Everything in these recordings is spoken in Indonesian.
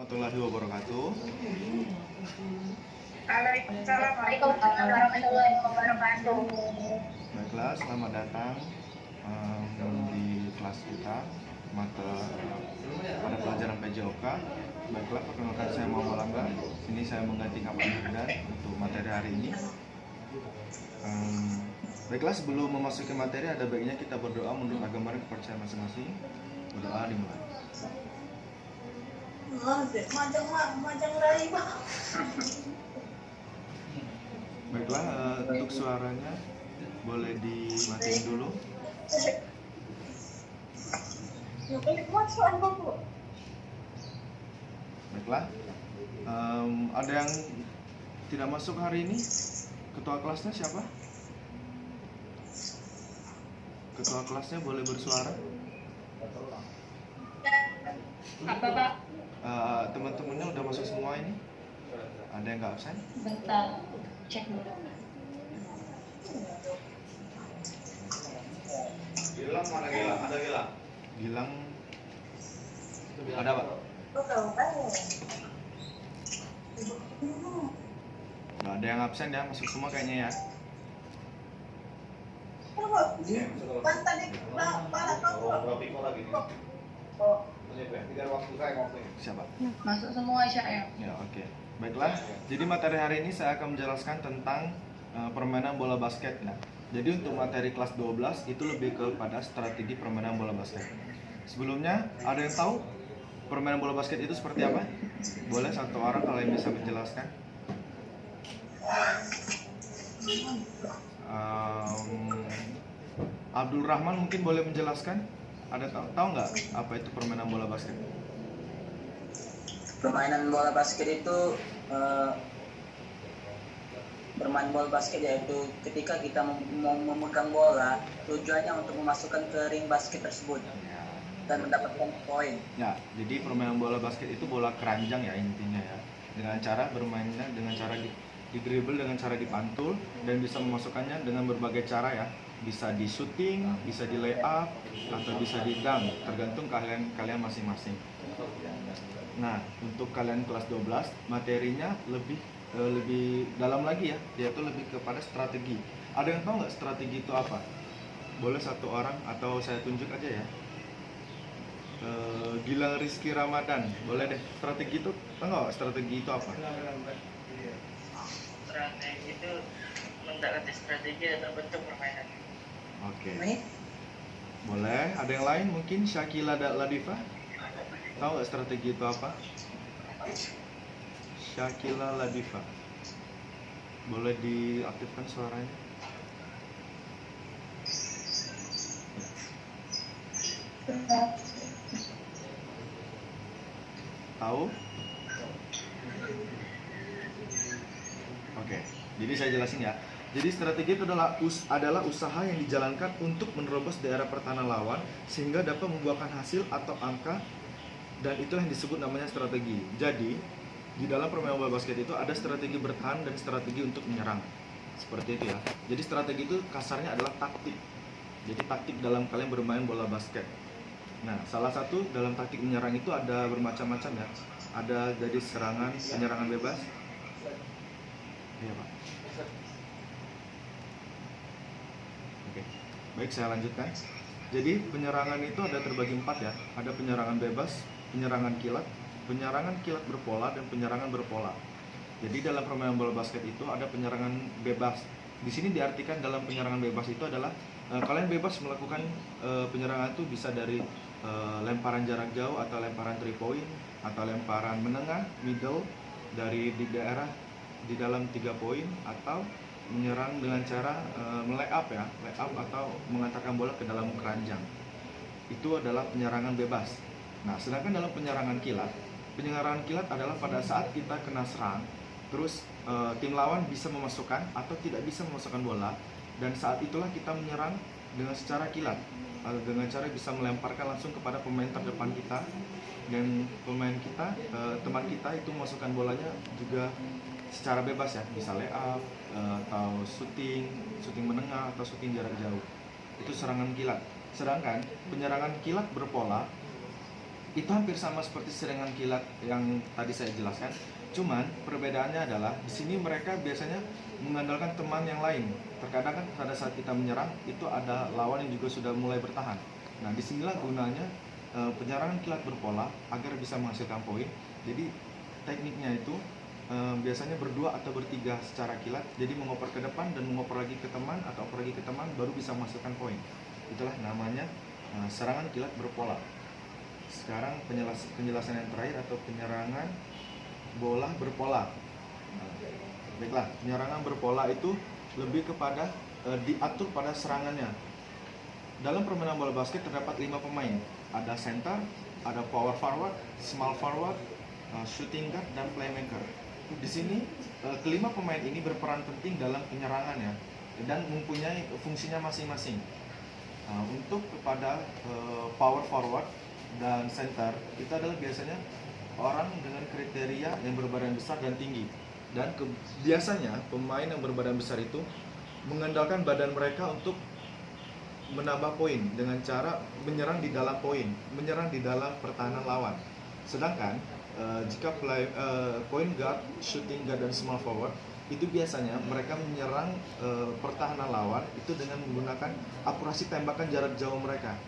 warahmatullahi wabarakatuh. Waalaikumsalam warahmatullahi wabarakatuh. Baiklah, selamat datang di kelas kita pada pelajaran PJOK. Baiklah, perkenalkan saya Muhammad Langga. Sini saya mengganti Kapan Firdan untuk materi hari ini. Baiklah, sebelum memasuki materi ada baiknya kita berdoa menurut agama dan kepercayaan masing-masing. Berdoa dimulai. Baiklah, untuk suaranya boleh dimatiin dulu. Baiklah, ada yang tidak masuk hari ini? Ketua kelasnya siapa? Ketua kelasnya boleh bersuara? Apa, Pak? Teman-temannya udah masuk semua ini? Ada yang nggak absen? Bentar, cek dulu. Gilang mana Gilang? Ada Gilang? Gilang ada, Pak? Nggak ada yang absen ya, masuk semua kayaknya ya. Berapa piko lagi nih? Tiga waktu saya waktunya. Siapa? Masuk semua Aisyah ya? Ya, oke. Baiklah, jadi materi hari ini saya akan menjelaskan tentang permainan bola basket ya. Jadi untuk materi kelas 12 itu lebih kepada strategi permainan bola basket. Sebelumnya, ada yang tahu permainan bola basket itu seperti apa? Boleh satu orang kalau yang bisa menjelaskan? Abdul Rahman mungkin boleh menjelaskan? Ada tahu nggak apa itu permainan bola basket? Permainan bola basket itu bermain bola basket yaitu ketika kita mau memegang bola, tujuannya untuk memasukkan ke ring basket tersebut dan mendapatkan poin. Ya, jadi permainan bola basket itu bola keranjang ya intinya ya. Dengan cara bermainnya dengan cara di dribble, dengan cara dipantul, dan bisa memasukkannya dengan berbagai cara ya. Bisa di shooting, bisa di lay up, atau bisa di dunk, tergantung kalian masing-masing. Nah, untuk kalian kelas 12, materinya lebih dalam lagi ya, yaitu lebih kepada strategi. Ada yang tahu nggak strategi itu apa? Boleh satu orang atau saya tunjuk aja ya. Gilang Rizky Ramadan, boleh deh. Strategi itu, tahu nggak strategi itu apa? Strategi itu mendekati strategi atau bentuk permainan. Oke. Boleh. Ada yang lain mungkin? Syakila Ladifa, tahu nggak strategi itu apa? Syakila Ladifa, boleh diaktifkan suaranya? Tahu? Oke, jadi saya jelasin ya. Jadi strategi itu adalah usaha yang dijalankan untuk menerobos daerah pertahanan lawan sehingga dapat membuahkan hasil atau angka, dan itulah yang disebut namanya strategi. Jadi di dalam permainan bola basket itu ada strategi bertahan dan strategi untuk menyerang. Seperti itu ya. Jadi strategi itu kasarnya adalah taktik. Jadi taktik dalam kalian bermain bola basket. Nah, salah satu dalam taktik menyerang itu ada bermacam-macam ya. Ada jadi penyerangan bebas. Iya, Pak. Oke. Baik, saya lanjutkan. Jadi penyerangan itu ada terbagi 4 ya. Ada penyerangan bebas, penyerangan kilat berpola, dan penyerangan berpola. Jadi dalam permainan bola basket itu ada penyerangan bebas. Di sini diartikan dalam penyerangan bebas itu adalah kalian bebas melakukan penyerangan itu bisa dari lemparan jarak jauh atau lemparan 3 point atau lemparan menengah, middle, dari di daerah di dalam 3 poin, atau menyerang dengan cara lay up atau mengantarkan bola ke dalam keranjang. Itu adalah penyerangan bebas. Nah, sedangkan dalam penyerangan kilat adalah pada saat kita kena serang, terus tim lawan bisa memasukkan atau tidak bisa memasukkan bola, dan saat itulah kita menyerang dengan secara kilat, dengan cara bisa melemparkan langsung kepada pemain terdepan kita, dan teman kita itu memasukkan bolanya juga secara bebas ya, bisa lay up atau shooting menengah atau shooting jarak jauh. Itu serangan kilat. Sedangkan penyerangan kilat berpola itu hampir sama seperti serangan kilat yang tadi saya jelaskan. Cuman perbedaannya adalah di sini mereka biasanya mengandalkan teman yang lain. Terkadang kan pada saat kita menyerang itu ada lawan yang juga sudah mulai bertahan. Nah, disinilah gunanya penyerangan kilat berpola agar bisa menghasilkan poin. Jadi tekniknya itu biasanya berdua atau bertiga secara kilat. Jadi mengoper ke depan dan mengoper lagi ke teman atau oper lagi ke teman baru bisa menghasilkan poin. Itulah namanya serangan kilat berpola. Sekarang penjelasan yang terakhir atau penyerangan bola berpola. Baiklah, penyerangan berpola itu lebih kepada diatur pada serangannya. Dalam permainan bola basket terdapat 5 pemain. Ada center, ada power forward, small forward, shooting guard, dan playmaker. Di sini kelima pemain ini berperan penting dalam penyerangannya dan mempunyai fungsinya masing-masing. Untuk kepada power forward dan center itu adalah biasanya orang dengan kriteria yang berbadan besar dan tinggi, dan biasanya pemain yang berbadan besar itu mengandalkan badan mereka untuk menambah poin dengan cara menyerang di dalam poin, menyerang di dalam pertahanan lawan. Sedangkan jika point guard, shooting guard, dan small forward itu biasanya mereka menyerang pertahanan lawan itu dengan menggunakan akurasi tembakan jarak jauh mereka.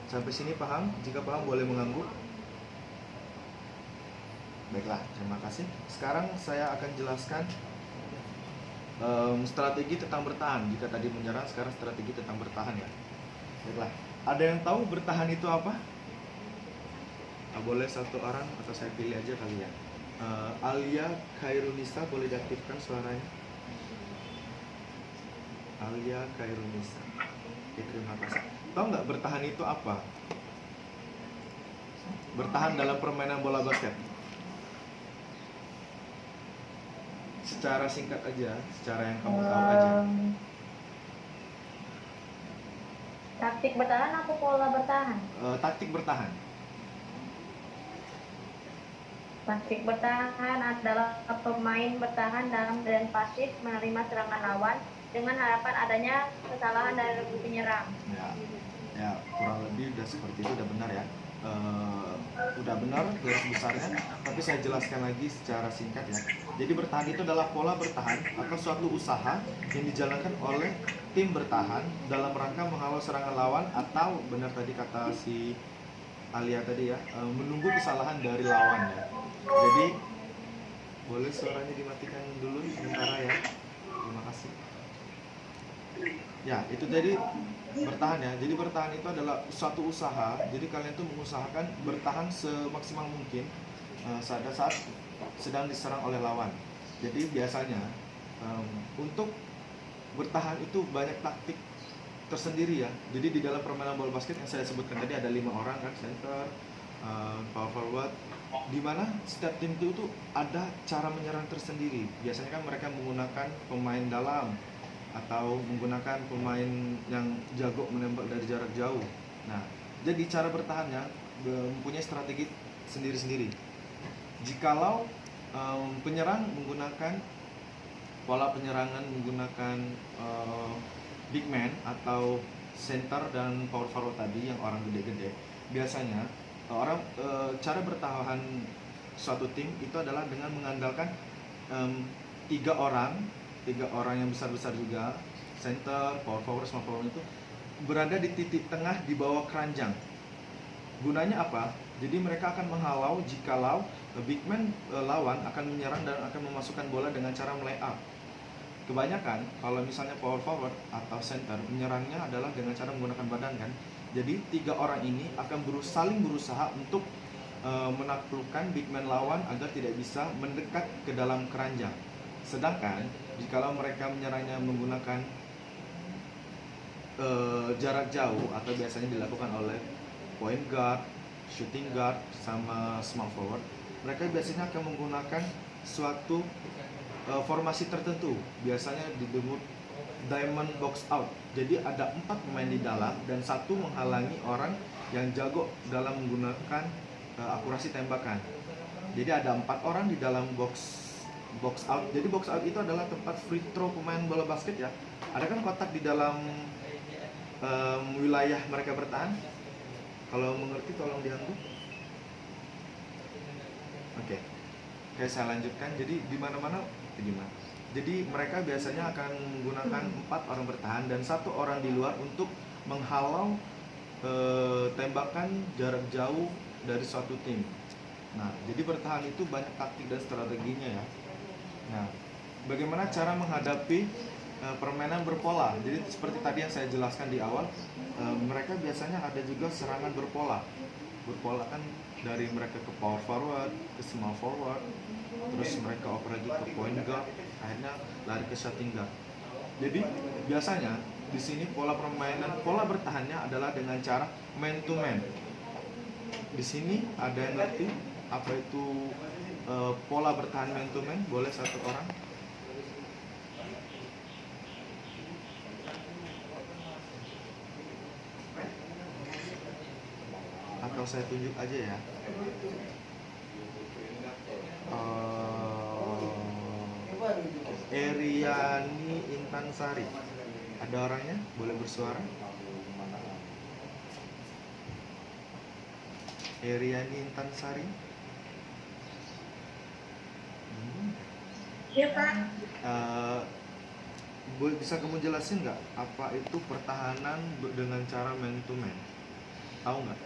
Sampai sini paham? Jika paham boleh mengangguk. Baiklah, terima kasih. Sekarang saya akan jelaskan strategi tentang bertahan. Jika tadi menyerang, sekarang strategi tentang bertahan ya. Baiklah, ada yang tahu bertahan itu apa? Boleh satu orang atau saya pilih aja kali ya. Alia Khairunisa, boleh diaktifkan suaranya. Alia Khairunisa. Oke, terima kasih. Tahu nggak bertahan itu apa? Bertahan dalam permainan bola basket. Secara singkat aja, secara yang kamu tahu aja. Taktik bertahan atau pola bertahan? Taktik bertahan. Taktik bertahan adalah pemain bertahan dalam dan pasif menerima serangan lawan dengan harapan adanya kesalahan dari penyerang. Ya, kurang lebih udah seperti itu, udah benar ya. Udah benar garis besarnya, tapi saya jelaskan lagi secara singkat ya. Jadi bertahan itu adalah pola bertahan atau suatu usaha yang dijalankan oleh tim bertahan dalam rangka menghalau serangan lawan atau benar tadi kata si Alia tadi ya, menunggu kesalahan dari lawan ya. Jadi boleh suaranya dimatikan dulu sementara ya. Terima kasih. Ya, itu jadi bertahan ya. Jadi bertahan itu adalah suatu usaha. Jadi kalian tuh mengusahakan bertahan semaksimal mungkin saat sedang diserang oleh lawan. Jadi biasanya untuk bertahan itu banyak taktik tersendiri ya. Jadi di dalam permainan bola basket yang saya sebutkan tadi ada 5 orang kan, center, power forward, di mana setiap tim itu ada cara menyerang tersendiri. Biasanya kan mereka menggunakan pemain dalam atau menggunakan pemain yang jago menembak dari jarak jauh. Nah, jadi cara bertahannya mempunyai strategi sendiri-sendiri. Jikalau penyerang menggunakan pola penyerangan menggunakan big man atau center dan power forward tadi yang orang gede-gede, biasanya cara bertahan suatu tim itu adalah dengan mengandalkan 3 orang yang besar-besar juga, center, power forward, small forward itu berada di titik tengah di bawah keranjang. Gunanya apa? Jadi mereka akan menghalau jikalau big man lawan akan menyerang dan akan memasukkan bola dengan cara melay-up. Kebanyakan kalau misalnya power forward atau center menyerangnya adalah dengan cara menggunakan badan kan. Jadi 3 orang ini akan saling berusaha untuk menaklukkan big man lawan agar tidak bisa mendekat ke dalam keranjang. Sedangkan jikalau mereka menyerangnya menggunakan jarak jauh atau biasanya dilakukan oleh point guard, shooting guard, sama small forward, mereka biasanya akan menggunakan suatu formasi tertentu, biasanya disebut diamond box out. Jadi ada 4 pemain di dalam dan 1 menghalangi orang yang jago dalam menggunakan akurasi tembakan. Jadi ada 4 orang di dalam box out. Jadi box out itu adalah tempat free throw pemain bola basket ya. Ada kan kotak di dalam wilayah mereka bertahan. Kalau mengerti tolong dihantu. Oke. Oke, saya lanjutkan. Jadi di mana-mana gimana? Jadi mereka biasanya akan menggunakan 4 orang bertahan dan 1 orang di luar untuk menghalau tembakan jarak jauh dari suatu tim. Nah, jadi bertahan itu banyak taktik dan strateginya ya. Nah, bagaimana cara menghadapi permainan berpola? Jadi seperti tadi yang saya jelaskan di awal, mereka biasanya ada juga serangan berpola. Berpola kan dari mereka ke power forward, ke small forward, terus mereka oper lagi ke point guard, akhirnya lari ke shooting guard. Jadi biasanya di sini pola permainan, pola bertahannya adalah dengan cara man to man. Di sini ada yang ngerti apa itu pola bertahan man to man? Boleh 1 orang? Atau saya tunjuk aja ya. Eriani Intansari. Ada orangnya? Boleh bersuara? Eriani Intansari. Iya Pak. Bisa kamu jelasin nggak apa itu pertahanan dengan cara man to man? Tahu nggak?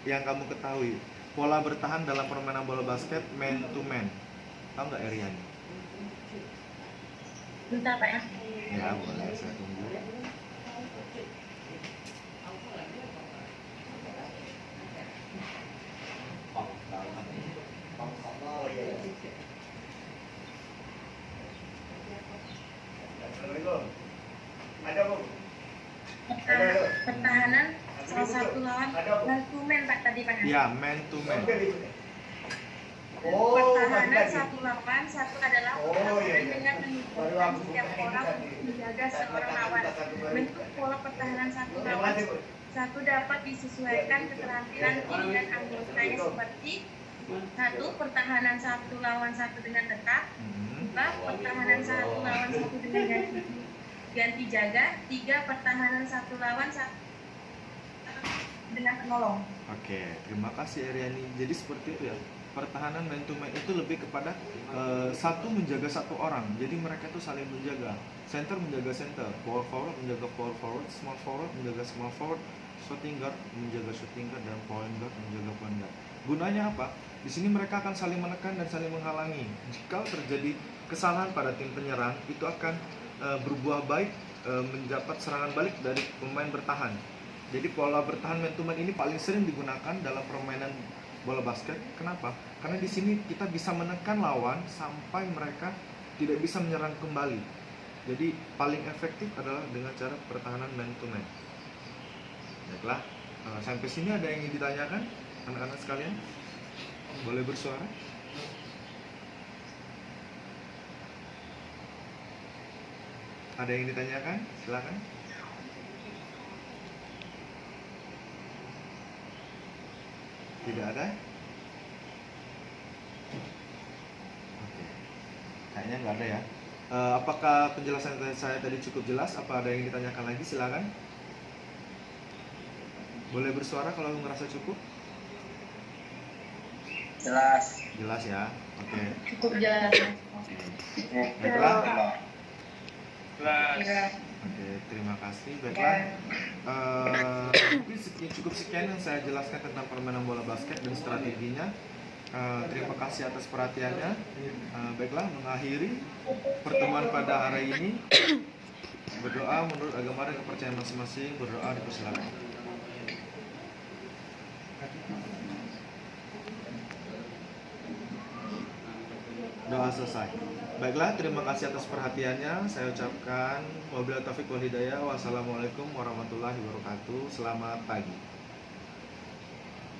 Yang kamu ketahui, pola bertahan dalam permainan bola basket man to man. Tahu nggak Eriani? Bentar Pak ya. Ya boleh, saya tunggu. Pertahanan salah satu lawan man to man Pak tadi Pak. Ya, man to man. Pertahanan 1 lawan 1 adalah pertahanan dengan menempatkan setiap orang untuk menjaga seorang lawan. Bentuk pola pertahanan 1 lawan 1 dapat disesuaikan keterampilan tim dan anggotanya seperti 1. Pertahanan 1 lawan 1 dengan tetap, 2. Pertahanan 1 lawan 1 dengan ganti jaga, 3. Pertahanan 1 lawan 1 dengan penolong. Oke, terima kasih Eriani. Jadi seperti itu ya. Pertahanan man to man itu lebih kepada satu menjaga 1 orang. Jadi mereka itu saling menjaga. Center menjaga center, power forward menjaga power forward, small forward menjaga small forward, shooting guard menjaga shooting guard, dan point guard menjaga point guard. Gunanya apa? Di sini mereka akan saling menekan dan saling menghalangi. Jika terjadi kesalahan pada tim penyerang, itu akan berbuah baik, mendapat serangan balik dari pemain bertahan. Jadi pola bertahan man to man ini paling sering digunakan dalam permainan bola basket. Kenapa? Karena di sini kita bisa menekan lawan sampai mereka tidak bisa menyerang kembali. Jadi paling efektif adalah dengan cara pertahanan man to man. Baiklah, sampai sini ada yang ingin ditanyakan anak-anak sekalian? Boleh bersuara? Ada yang ditanyakan? Silakan. Tidak ada? Oke. Kayaknya nggak ada ya. Apakah penjelasan saya tadi cukup jelas? Apa ada yang ditanyakan lagi? Silakan. Boleh bersuara kalau ngerasa cukup? Jelas. Jelas ya. Oke. Cukup jelas. Baiklah. Kelas. Oke, terima kasih. Baiklah. Mungkin cukup sekian yang saya jelaskan tentang permainan bola basket dan strateginya. Terima kasih atas perhatiannya. Baiklah, mengakhiri pertemuan pada hari ini. Berdoa menurut agama dan kepercayaan masing-masing. Berdoa dipersilakan. Doa selesai. Baiklah, terima kasih atas perhatiannya. Saya ucapkan wabillahi taufiq wal hidayah. Wassalamualaikum warahmatullahi wabarakatuh. Selamat pagi.